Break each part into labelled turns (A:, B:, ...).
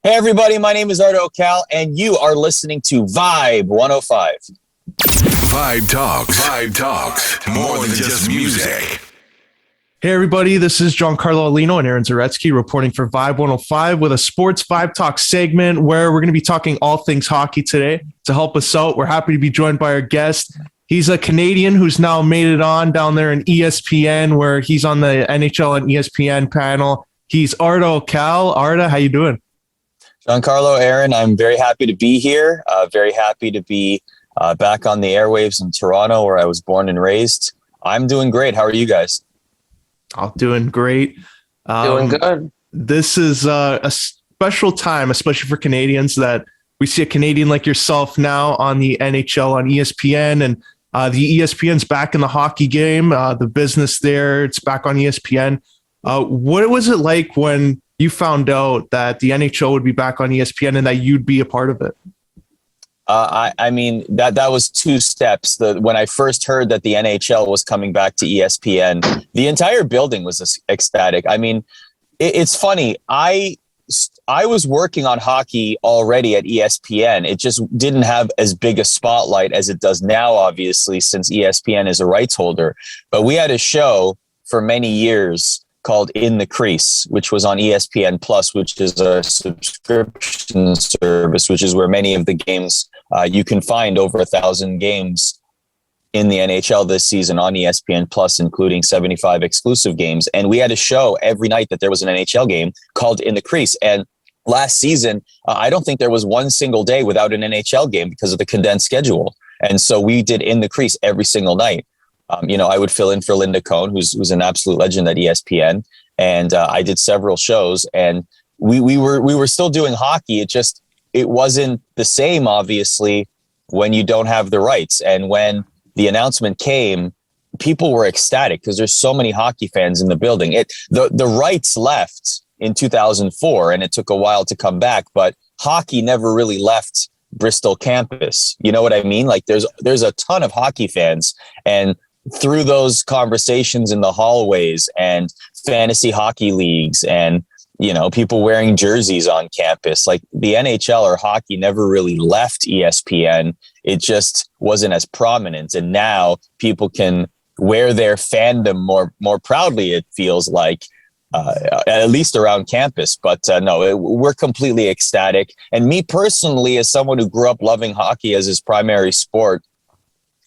A: Hey everybody, my name is Arda Ocal, and you are listening to Vibe 105.
B: Vibe Talks. Vibe Talks. More than just music.
C: Hey everybody, this is Giancarlo, Aulino, and Aaron Zaretsky reporting for Vibe 105 with a Sports VIBEtalks segment where we're going to be talking all things hockey today. To help us out, we're happy to be joined by our guest. He's a Canadian who's now made it on down there in ESPN, where he's on the NHL and ESPN panel. He's Arda Ocal. Arda, how you doing?
A: Giancarlo, Aaron, I'm very happy to be here. Very happy to be back on the airwaves in Toronto, where I was born and raised. I'm doing great. How are you guys?
C: Oh, doing great.
D: Doing good.
C: This is a special time, especially for Canadians, that we see a Canadian like yourself now on the NHL on ESPN, and the ESPN's back in the hockey game. The business there, it's back on ESPN. What was it like when you found out that the NHL would be back on ESPN and that you'd be a part of it?
A: I mean, that was two steps. When I first heard that the NHL was coming back to ESPN, the entire building was ecstatic. I mean, it's funny. I was working on hockey already at ESPN. It just didn't have as big a spotlight as it does now, obviously, since ESPN is a rights holder. But we had a show for many years called In the Crease, which was on ESPN Plus, which is a subscription service, which is where many of the games you can find over 1,000 games in the NHL this season on ESPN Plus, including 75 exclusive games. And we had a show every night that there was an NHL game called In the Crease. And last season, I don't think there was one single day without an NHL game because of the condensed schedule. And so we did In the Crease every single night. I would fill in for Linda Cohn, who's an absolute legend at ESPN, and I did several shows. And we were still doing hockey. It wasn't the same, obviously, when you don't have the rights. And when the announcement came, people were ecstatic because there's so many hockey fans in the building. The rights left in 2004, and it took a while to come back. But hockey never really left Bristol campus. You know what I mean? Like there's a ton of hockey fans, and through those conversations in the hallways and fantasy hockey leagues and, people wearing jerseys on campus, like the NHL or hockey never really left ESPN. It just wasn't as prominent. And now people can wear their fandom more proudly, it feels like, at least around campus. But we're completely ecstatic. And me personally, as someone who grew up loving hockey as his primary sport,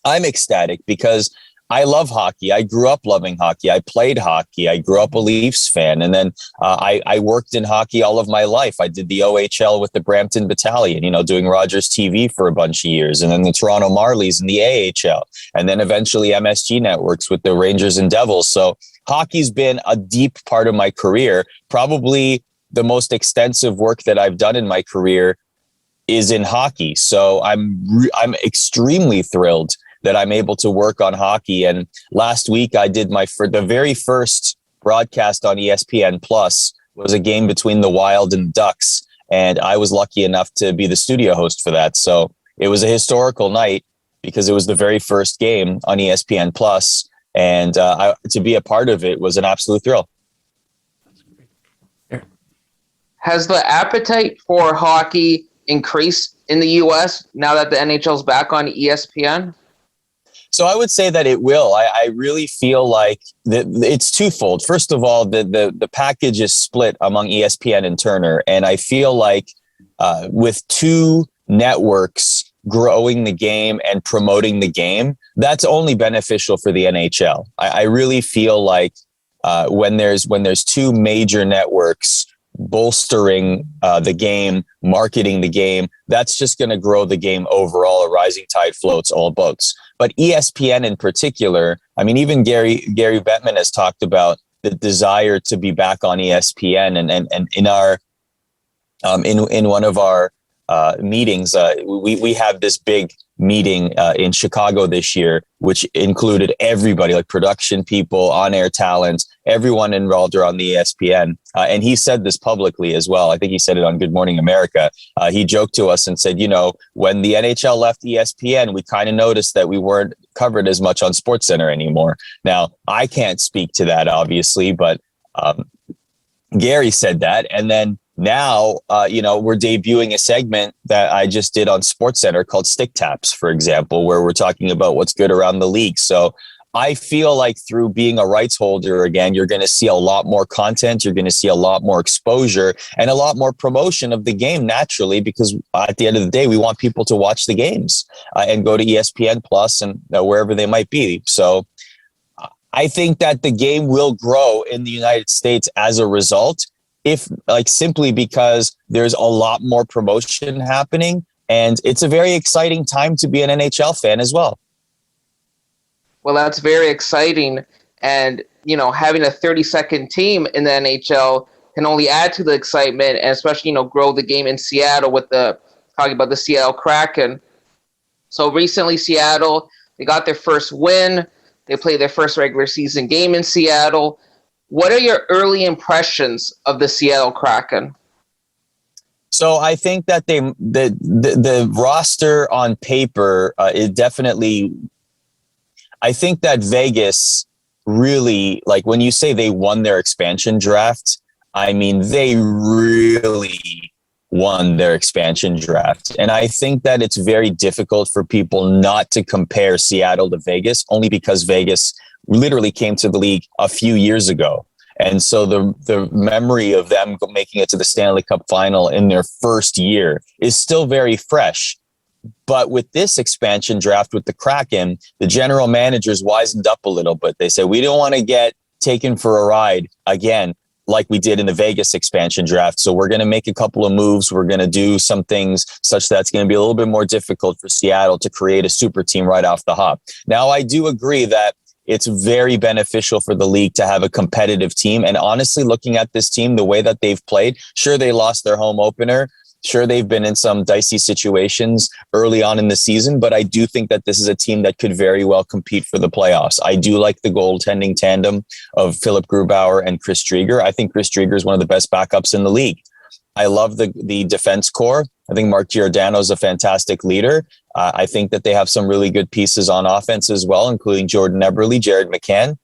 A: I'm ecstatic because I love hockey. I grew up loving hockey. I played hockey. I grew up a Leafs fan. And then I worked in hockey all of my life. I did the OHL with the Brampton Battalion, doing Rogers TV for a bunch of years. And then the Toronto Marlies in the AHL. And then eventually MSG Networks with the Rangers and Devils. So hockey's been a deep part of my career. Probably the most extensive work that I've done in my career is in hockey. So I'm extremely thrilled that I'm able to work on hockey. And last week I did the very first broadcast on ESPN Plus was a game between the Wild and Ducks. And I was lucky enough to be the studio host for that. So it was a historical night because it was the very first game on ESPN Plus. And to be a part of it was an absolute thrill.
D: Has the appetite for hockey increased in the U.S. now that the NHL's back on ESPN?
A: So I would say that it will. I really feel like it's twofold. First of all, the package is split among ESPN and Turner. And I feel like with two networks growing the game and promoting the game, that's only beneficial for the NHL. I really feel like when there's two major networks bolstering the game, marketing the game, that's just going to grow the game overall. A rising tide floats all boats. But ESPN in particular, I mean, even Gary Bettman has talked about the desire to be back on ESPN, and in our in one of our meetings, we have this big meeting in Chicago this year, which included everybody, like production people, on-air talent, everyone involved around the ESPN. And he said this publicly as well. I think he said it on Good Morning America. He joked to us and said, when the NHL left ESPN, we kind of noticed that we weren't covered as much on SportsCenter anymore. Now, I can't speak to that, obviously, but Gary said that. And then Now, we're debuting a segment that I just did on SportsCenter called Stick Taps, for example, where we're talking about what's good around the league. So I feel like through being a rights holder again, you're going to see a lot more content. You're going to see a lot more exposure and a lot more promotion of the game naturally, because at the end of the day, we want people to watch the games and go to ESPN Plus and wherever they might be. So I think that the game will grow in the United States as a result, simply because there's a lot more promotion happening. And it's a very exciting time to be an NHL fan as well.
D: Well, that's very exciting. And, having a 30-second team in the NHL can only add to the excitement and especially, grow the game in Seattle talking about the Seattle Kraken. So recently, Seattle, they got their first win. They played their first regular season game in Seattle. What are your early impressions of the Seattle Kraken?
A: So I think that the roster on paper is definitely. I think that Vegas really, like when you say they won their expansion draft, I mean, they really won their expansion draft. And I think that it's very difficult for people not to compare Seattle to Vegas, only because Vegas literally came to the league a few years ago. And so the memory of them making it to the Stanley Cup final in their first year is still very fresh. But with this expansion draft with the Kraken, the general managers wisened up a little bit. They said, we don't want to get taken for a ride again, like we did in the Vegas expansion draft. So we're going to make a couple of moves. We're going to do some things such that it's going to be a little bit more difficult for Seattle to create a super team right off the hop. Now, I do agree that it's very beneficial for the league to have a competitive team. And honestly, looking at this team, the way that they've played, sure, they lost their home opener. Sure, they've been in some dicey situations early on in the season, but I do think that this is a team that could very well compete for the playoffs. I do like the goaltending tandem of Philip Grubauer and Chris Driedger. I think Chris Driedger is one of the best backups in the league. I love the defense core. I think Mark Giordano is a fantastic leader. I think that they have some really good pieces on offense as well, including Jordan Eberle, Jared McCann.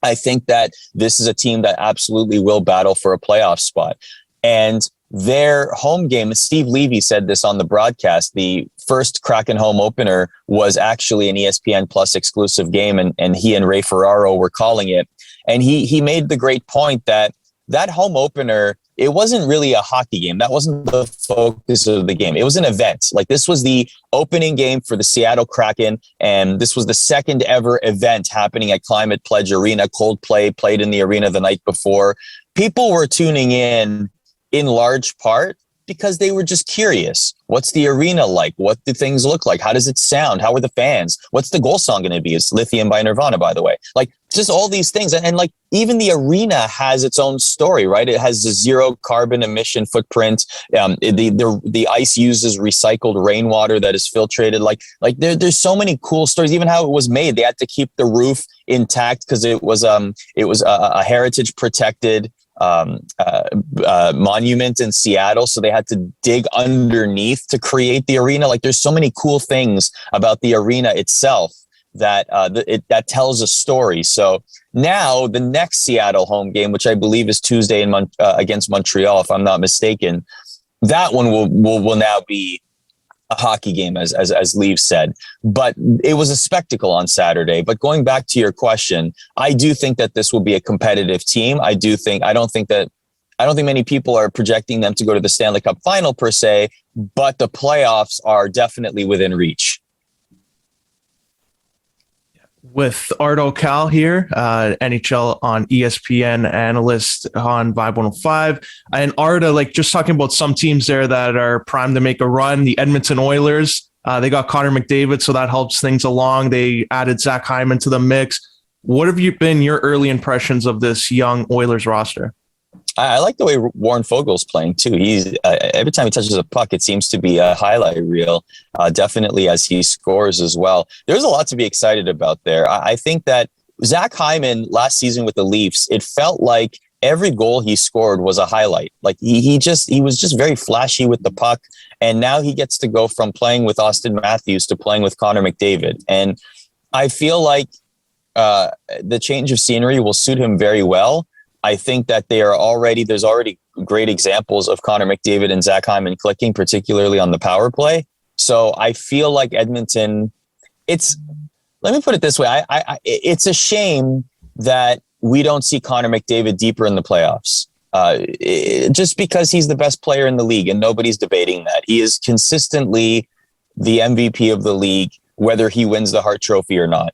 A: I think that this is a team that absolutely will battle for a playoff spot. And their home game, Steve Levy said this on the broadcast, the first Kraken home opener was actually an ESPN Plus exclusive game, and he and Ray Ferraro were calling it. And he made the great point that home opener, it wasn't really a hockey game. That wasn't the focus of the game. It was an event. Like, this was the opening game for the Seattle Kraken, and this was the second ever event happening at Climate Pledge Arena. Coldplay played in the arena the night before. People were tuning in large part because they were just curious. What's the arena like? What do things look like? How does it sound? How are the fans? What's the goal song going to be? It's Lithium by Nirvana, by the way. Like, just all these things. And like, even the arena has its own story, right? It has a zero carbon emission footprint. The ice uses recycled rainwater that is filtrated. Like there's so many cool stories. Even how it was made, they had to keep the roof intact because it was a heritage protected monument in Seattle, so they had to dig underneath to create the arena. Like, there's so many cool things about the arena itself that that tells a story. So now the next Seattle home game, which I believe is Tuesday against Montreal, if I'm not mistaken, that one will now be a hockey game, as Leave said. But it was a spectacle on Saturday. But going back to your question, I do think that this will be a competitive team. I don't think many people are projecting them to go to the Stanley Cup final per se, but the playoffs are definitely within reach.
C: With Arda Ocal here, NHL on ESPN analyst on Vibe 105. And Arda, like, just talking about some teams there that are primed to make a run. The Edmonton Oilers, they got Connor McDavid, so that helps things along. They added Zach Hyman to the mix. What have been your early impressions of this young Oilers roster?
A: I like the way Warren Fogel's playing too. He's every time he touches a puck, it seems to be a highlight reel. Definitely as he scores as well. There's a lot to be excited about there. I think that Zach Hyman last season with the Leafs, it felt like every goal he scored was a highlight. Like he was just very flashy with the puck, and now he gets to go from playing with Austin Matthews to playing with Connor McDavid, and I feel like the change of scenery will suit him very well. I think that there's already great examples of Connor McDavid and Zach Hyman clicking, particularly on the power play. So I feel like Edmonton, let me put it this way. It's a shame that we don't see Connor McDavid deeper in the playoffs. Just because he's the best player in the league and nobody's debating that. He is consistently the MVP of the league, whether he wins the Hart Trophy or not.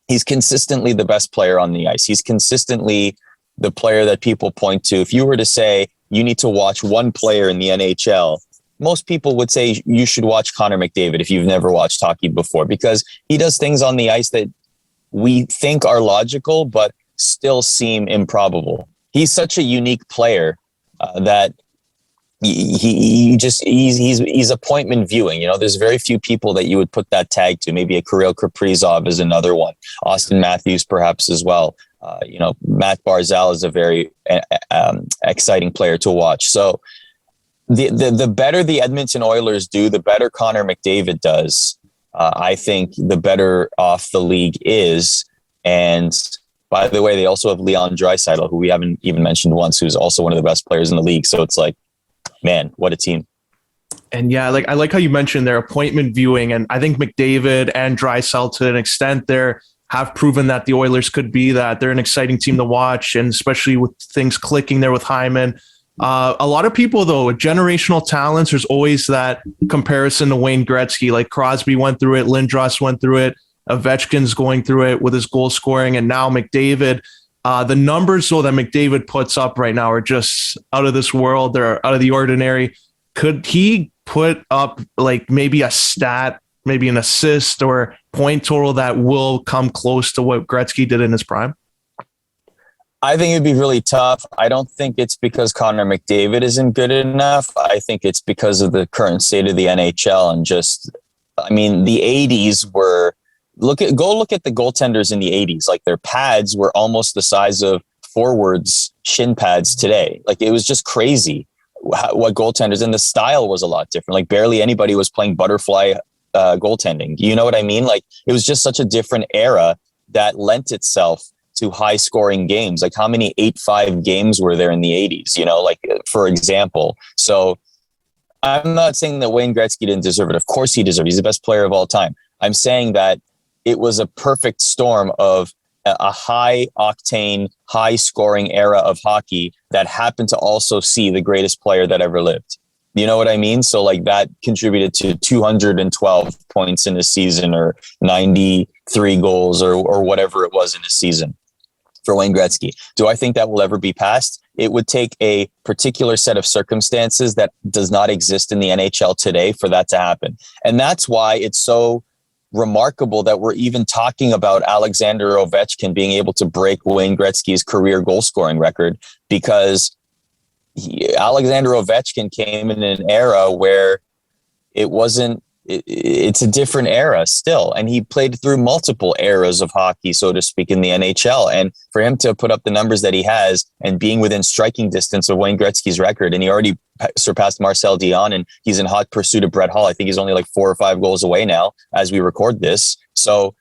A: He's consistently the best player on the ice. He's consistently the player that people point to. If you were to say you need to watch one player in the NHL, most people would say you should watch Connor McDavid if you've never watched hockey before, because he does things on the ice that we think are logical, but still seem improbable. He's such a unique player that he's appointment viewing. You know, there's very few people that you would put that tag to. Maybe a Kirill Kaprizov is another one. Austin Matthews perhaps as well. Matt Barzal is a very exciting player to watch. So the better the Edmonton Oilers do, the better Connor McDavid does. I think the better off the league is. And by the way, they also have Leon Draisaitl, who we haven't even mentioned once, who's also one of the best players in the league. So it's like, man, what a team.
C: And yeah, I like how you mentioned their appointment viewing. And I think McDavid and Draisaitl, to an extent, have proven that the Oilers could be that. They're an exciting team to watch, and especially with things clicking there with Hyman. A lot of people, though, with generational talents, there's always that comparison to Wayne Gretzky. Like Crosby went through it, Lindros went through it, Ovechkin's going through it with his goal scoring, and now McDavid. The numbers, though, that McDavid puts up right now are just out of this world. They're out of the ordinary. Could he put up like maybe a stat, maybe an assist or point total that will come close to what Gretzky did in his prime?
A: I think it'd be really tough. I don't think it's because Connor McDavid isn't good enough. I think it's because of the current state of the NHL and the 80s were go look at the goaltenders in the 80s. Like their pads were almost the size of forwards' shin pads today. Like it was just crazy what goaltenders, and the style was a lot different. Like barely anybody was playing butterfly goaltending. You know what I mean? Like it was just such a different era that lent itself to high scoring games. Like how many 8-5 games were there in the 80s, for example. So I'm not saying that Wayne Gretzky didn't deserve it. Of course he deserved it. He's the best player of all time. I'm saying that it was a perfect storm of a high octane, high scoring era of hockey that happened to also see the greatest player that ever lived. You know what I mean? So like that contributed to 212 points in a season or 93 goals or whatever it was in a season for Wayne Gretzky. Do I think that will ever be passed? It would take a particular set of circumstances that does not exist in the NHL today for that to happen. And that's why it's so remarkable that we're even talking about Alexander Ovechkin being able to break Wayne Gretzky's career goal scoring record, because Alexander Ovechkin came in an era where it's a different era still. And he played through multiple eras of hockey, so to speak, in the NHL. And for him to put up the numbers that he has and being within striking distance of Wayne Gretzky's record, and he already surpassed Marcel Dion, and he's in hot pursuit of Brett Hull. I think he's only like 4 or 5 goals away now as we record this. So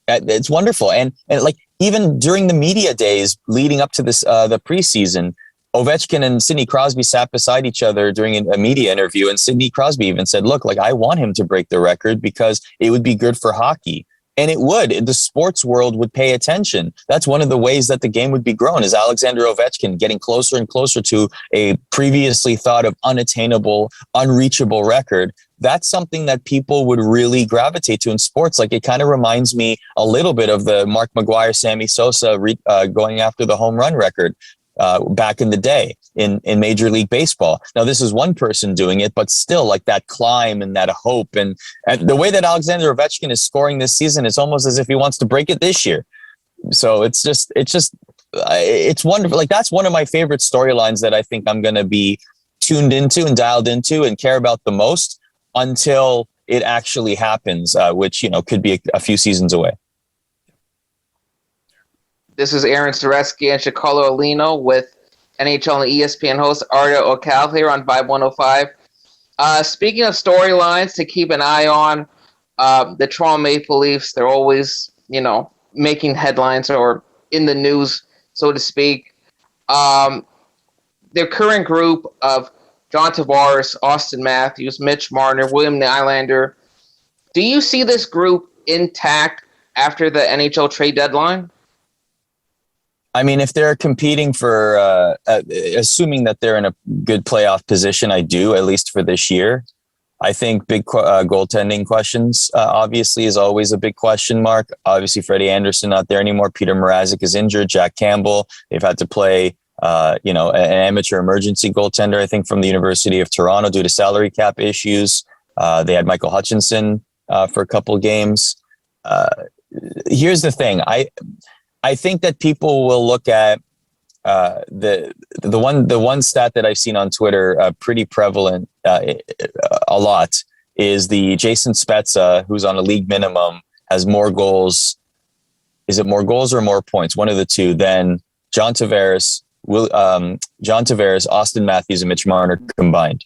A: it's wonderful. And like even during the media days leading up to this, the preseason, Ovechkin and Sidney Crosby sat beside each other during a media interview, and Sidney Crosby even said, look, like I want him to break the record because it would be good for hockey. And it would. The sports world would pay attention. That's one of the ways that the game would be grown, is Alexander Ovechkin getting closer and closer to a previously thought of unattainable, unreachable record. That's something that people would really gravitate to in sports. Like it kind of reminds me a little bit of the Mark McGuire, Sammy Sosa going after the home run record back in the day in Major League Baseball. Now, this is one person doing it, but still like that climb and that hope. And the way that Alexander Ovechkin is scoring this season, it's almost as if he wants to break it this year. So it's wonderful. Like that's one of my favorite storylines that I think I'm going to be tuned into and dialed into and care about the most until it actually happens, which, could be a few seasons away.
D: This is Aaron Zaretsky and Giancarlo Aulino with NHL and ESPN host Arda Ocal here on Vibe 105. Speaking of storylines to keep an eye on, the Toronto Maple Leafs, they're always, making headlines or in the news, so to speak. their current group of John Tavares, Austin Matthews, Mitch Marner, William Nylander, do you see this group intact after the NHL trade deadline?
A: I mean, if they're competing for, assuming that they're in a good playoff position, I do, at least for this year. I think big goaltending questions, obviously, is always a big question mark. Obviously, Freddie Anderson not there anymore. Peter Mrazek is injured. Jack Campbell, they've had to play, an amateur emergency goaltender, I think, from the University of Toronto due to salary cap issues. They had Michael Hutchinson for a couple of games. Here's the thing. I think that people will look at the one stat that I've seen on Twitter pretty prevalent a lot is the Jason Spezza, who's on a league minimum, has more goals. Is it more goals or more points? One of the two. Than John Tavares, Austin Matthews, and Mitch Marner combined.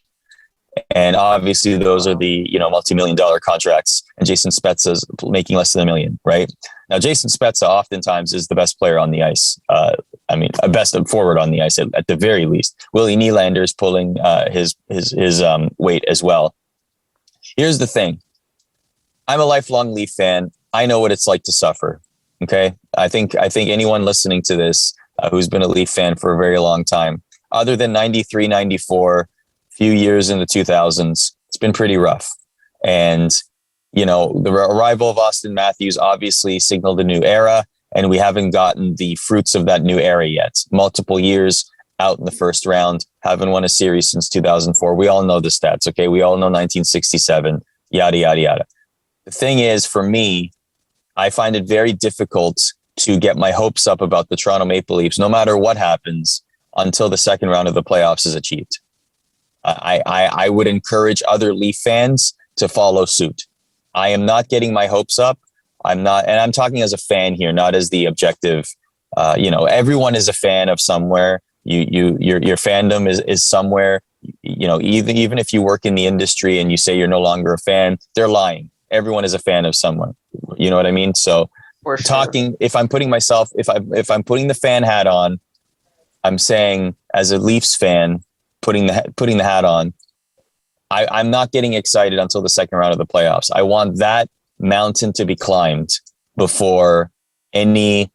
A: And obviously those are the, multi-million-dollar contracts, and Jason Spezza's making less than $1 million, right? Now, Jason Spezza oftentimes is the best player on the ice. A best forward on the ice at the very least. Willie Nylander is pulling his weight as well. Here's the thing. I'm a lifelong Leaf fan. I know what it's like to suffer. Okay. I think anyone listening to this who's been a Leaf fan for a very long time, other than 93, 94, few years in the 2000s, it's been pretty rough. And, the arrival of Austin Matthews obviously signaled a new era, and we haven't gotten the fruits of that new era yet. Multiple years out in the first round, haven't won a series since 2004. We all know the stats, okay? We all know 1967, yada, yada, yada. The thing is, for me, I find it very difficult to get my hopes up about the Toronto Maple Leafs, no matter what happens, until the second round of the playoffs is achieved. I would encourage other Leaf fans to follow suit. I am not getting my hopes up. I'm not, and I'm talking as a fan here, not as the objective. Everyone is a fan of somewhere. Your fandom is somewhere. Even if you work in the industry and you say you're no longer a fan, they're lying. Everyone is a fan of someone. You know what I mean? So,
D: for sure.
A: if I'm putting the fan hat on, I'm saying as a Leafs fan, putting the hat on, I'm not getting excited until the second round of the playoffs. I want that mountain to be climbed before any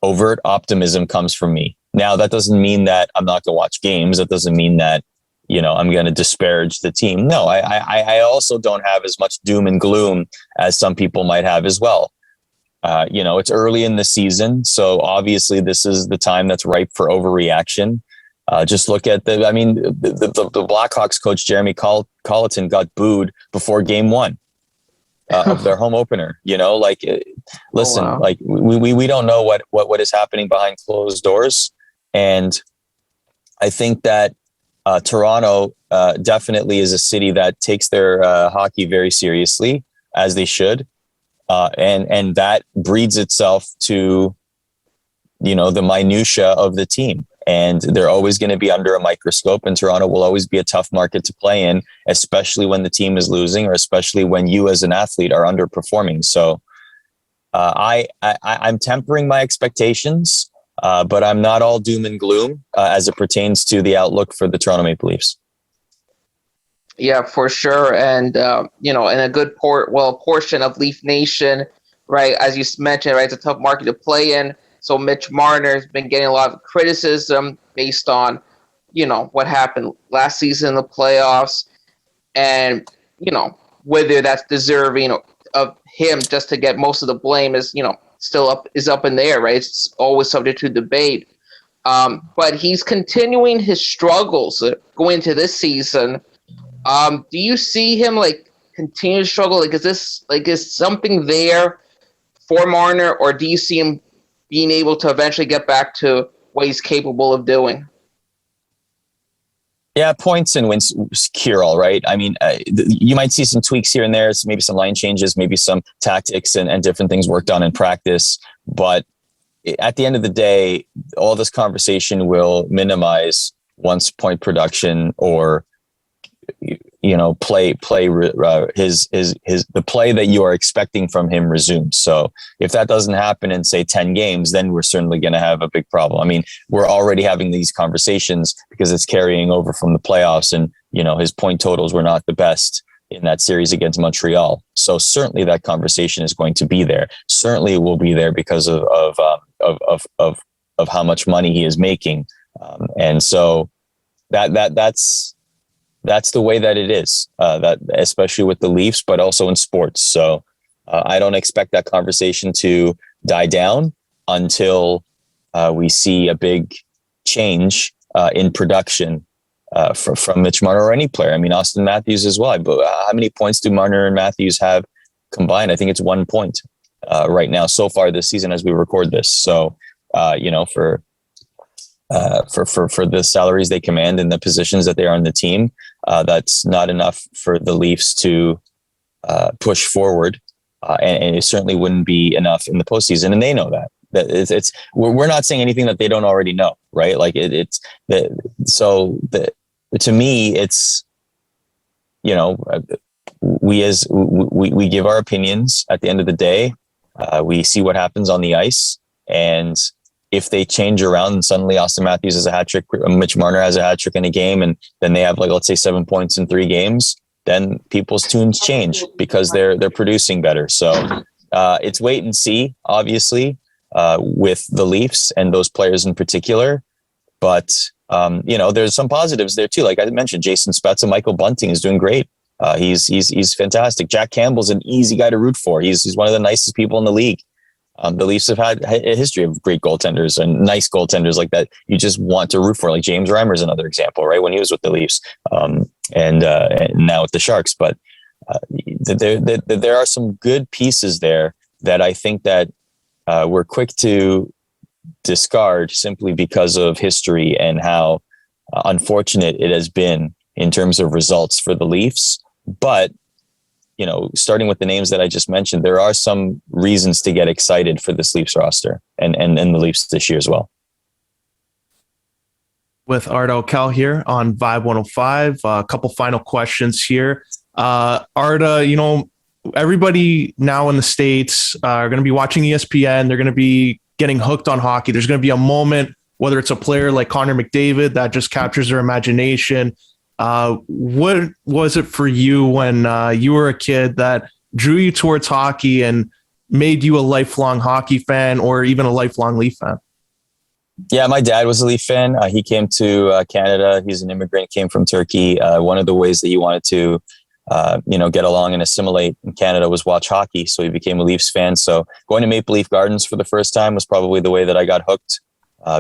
A: overt optimism comes from me. Now, that doesn't mean that I'm not going to watch games. That doesn't mean that, I'm going to disparage the team. No, I also don't have as much doom and gloom as some people might have as well. It's early in the season, so obviously this is the time that's ripe for overreaction. Just look at the Blackhawks coach, Jeremy Colleton, got booed before game one of their home opener. Listen,
D: oh, wow.
A: Like we don't know what is happening behind closed doors. And I think that Toronto definitely is a city that takes their hockey very seriously, as they should. And that breeds itself to, the minutia of the team. And they're always going to be under a microscope, and Toronto will always be a tough market to play in, especially when the team is losing, or especially when you as an athlete are underperforming. So I'm tempering my expectations, but I'm not all doom and gloom as it pertains to the outlook for the Toronto Maple Leafs.
D: Yeah, for sure. And, in a good portion of Leaf Nation, right, as you mentioned, right, it's a tough market to play in. So Mitch Marner has been getting a lot of criticism based on, what happened last season in the playoffs, and, whether that's deserving of him just to get most of the blame is, still up in the air, right? It's always subject to debate. But he's continuing his struggles going into this season. Do you see him continue to struggle? Is something there for Marner, or do you see him being able to eventually get back to what he's capable of doing?
A: Yeah, points and wins cure all, right? I mean, you might see some tweaks here and there, maybe some line changes, maybe some tactics and different things worked on in practice. But at the end of the day, all this conversation will minimize once point production or play the play that you are expecting from him resumes. So if that doesn't happen in say 10 games, then we're certainly going to have a big problem. I mean, we're already having these conversations because it's carrying over from the playoffs, and his point totals were not the best in that series against Montreal. So certainly that conversation is going to be there. Certainly it will be there because of how much money he is making, and so that's the way that it is, that especially with the Leafs, but also in sports. So I don't expect that conversation to die down until we see a big change in production from Mitch Marner or any player. I mean, Austin Matthews as well. But how many points do Marner and Matthews have combined? I think it's 1 point right now so far this season as we record this. So, for the salaries they command and the positions that they are on the team, that's not enough for the Leafs to push forward, and it certainly wouldn't be enough in the postseason, and they know that. We're not saying anything that they don't already know, right? Like to me, it's we give our opinions at the end of the day. We see what happens on the ice, and if they change around and suddenly Austin Matthews has a hat trick, Mitch Marner has a hat trick in a game, and then they have let's say 7 points in 3 games, then people's tunes change because they're producing better. So it's wait and see, obviously, with the Leafs and those players in particular. But there's some positives there too. Like I mentioned, Jason Spezza, Michael Bunting is doing great. He's fantastic. Jack Campbell's an easy guy to root for. He's one of the nicest people in the league. The Leafs have had a history of great goaltenders and nice goaltenders like that you just want to root for. Like James Reimer is another example, right? When he was with the Leafs, and now with the Sharks. But there are some good pieces there that I think that we're quick to discard simply because of history and how unfortunate it has been in terms of results for the Leafs. But starting with the names that I just mentioned, there are some reasons to get excited for this Leafs roster and the Leafs this year as well.
C: With Arda Ocal here on Vibe 105, a couple final questions here. Arda, everybody now in the States are going to be watching ESPN. They're going to be getting hooked on hockey. There's going to be a moment, whether it's a player like Connor McDavid that just captures their imagination. What was it for you when you were a kid that drew you towards hockey and made you a lifelong hockey fan or even a lifelong Leaf fan?
A: Yeah, my dad was a Leaf fan. He came to Canada. He's an immigrant, came from Turkey. One of the ways that he wanted to, get along and assimilate in Canada was watch hockey. So he became a Leafs fan. So going to Maple Leaf Gardens for the first time was probably the way that I got hooked.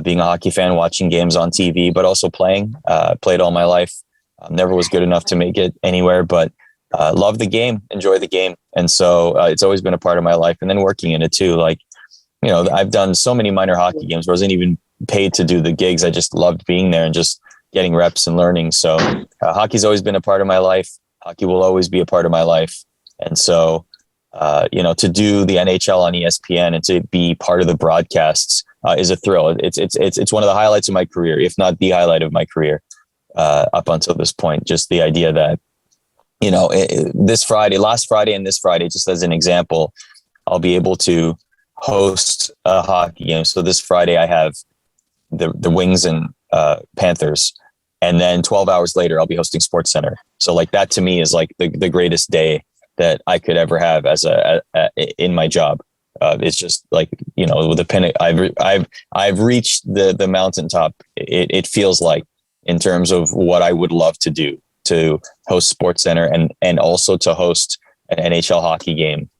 A: Being a hockey fan, watching games on TV, but also playing. Played all my life. Never was good enough to make it anywhere, but love the game, enjoy the game. And so it's always been a part of my life. And then working in it too. Like, I've done so many minor hockey games where I wasn't even paid to do the gigs. I just loved being there and just getting reps and learning. So hockey's always been a part of my life. Hockey will always be a part of my life. And so, to do the NHL on ESPN and to be part of the broadcasts is a thrill. It's one of the highlights of my career, if not the highlight of my career. Up until this point, just the idea that, last Friday and this Friday, just as an example, I'll be able to host a hockey game. So this Friday I have the Wings and Panthers, and then 12 hours later I'll be hosting Sports Center. So like that to me is like the greatest day that I could ever have as in my job. It's just like, with the pin, I've reached the mountaintop. It feels like, in terms of what I would love to do, to host Sports Center and also to host an NHL hockey game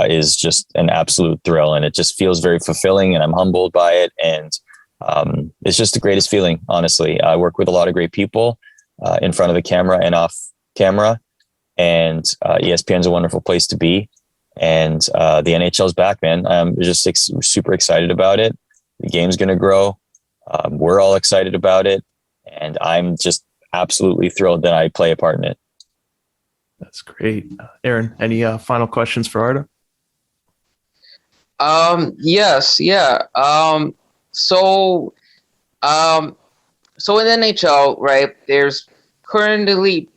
A: is just an absolute thrill. And it just feels very fulfilling, and I'm humbled by it. And it's just the greatest feeling, honestly. I work with a lot of great people in front of the camera and off camera, and ESPN is a wonderful place to be. And the NHL's back, man. I'm just super excited about it. The game's going to grow. We're all excited about it. And I'm just absolutely thrilled that I play a part in it.
C: That's great. Aaron, any final questions for Arda?
D: Yes. Yeah. So in the NHL, right, there's currently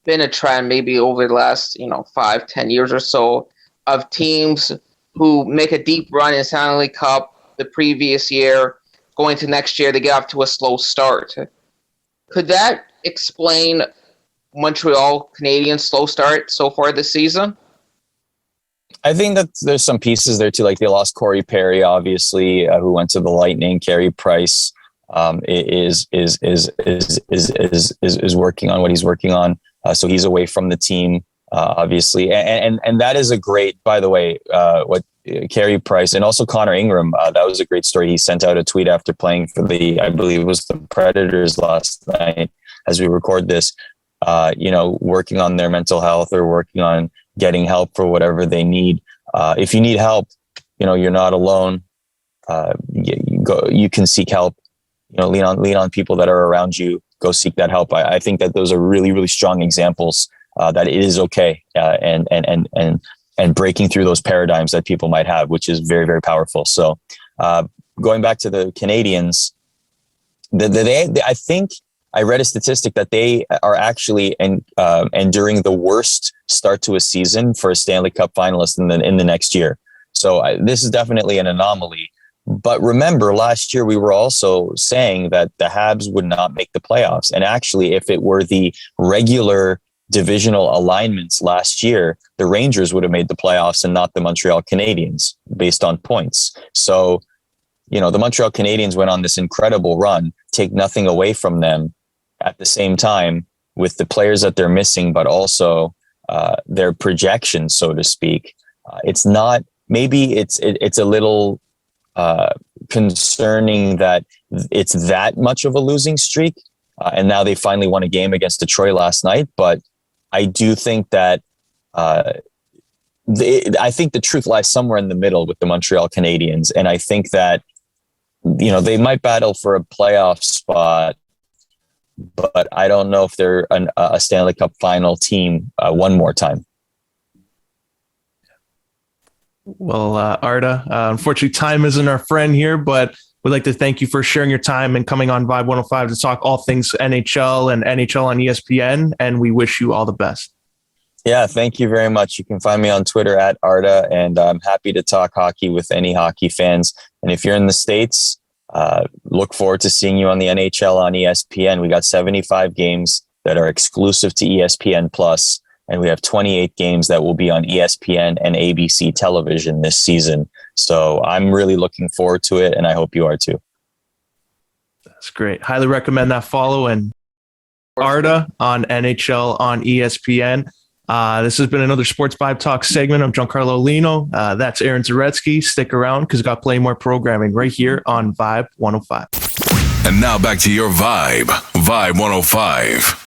D: been a trend maybe over the last 5-10 years or so of teams who make a deep run in Stanley Cup the previous year, going to next year, they get off to a slow start. Could that explain Montreal Canadiens' slow start so far this season?
A: I think that there's some pieces there too. Like they lost Corey Perry, obviously, who went to the Lightning. Carey Price is working on what he's working on, so he's away from the team, obviously. And that is a great, by the way, what Carey Price and also Connor Ingram. That was a great story. He sent out a tweet after playing for I believe it was the Predators last night as we record this. Working on their mental health or working on getting help for whatever they need. If you need help, you're not alone. You can seek help. Lean on people that are around you. Go seek that help. I think that those are really, really strong examples that it is okay, and breaking through those paradigms that people might have, which is very, very powerful. So, going back to the Canadiens, I think I read a statistic that they are actually enduring the worst start to a season for a Stanley Cup finalist in the next year. So this is definitely an anomaly. But remember, last year we were also saying that the Habs would not make the playoffs. And actually, if it were the regular divisional alignments last year, the Rangers would have made the playoffs and not the Montreal Canadiens based on points. So, the Montreal Canadiens went on this incredible run, take nothing away from them at the same time with the players that they're missing, but also their projections, so to speak. It's not, maybe it's a little concerning that it's that much of a losing streak. And now they finally won a game against Detroit last night. But I do think that I think the truth lies somewhere in the middle with the Montreal Canadiens. And I think that, they might battle for a playoff spot, but I don't know if they're a Stanley Cup final team one more time.
C: Well, Arda, unfortunately, time isn't our friend here, but we'd like to thank you for sharing your time and coming on Vibe 105 to talk all things NHL and NHL on ESPN, and we wish you all the best.
A: Yeah, thank you very much. You can find me on Twitter at Arda, and I'm happy to talk hockey with any hockey fans. And if you're in the States, look forward to seeing you on the NHL on ESPN. We got 75 games that are exclusive to ESPN Plus, and we have 28 games that will be on ESPN and ABC television this season. So I'm really looking forward to it, and I hope you are too.
C: That's great. Highly recommend that follow. And Arda on NHL on ESPN. This has been another Sports Vibe Talk segment. I'm Giancarlo Aulino. That's Aaron Zaretsky. Stick around because we've got plenty more programming right here on Vibe 105.
B: And now back to your Vibe 105.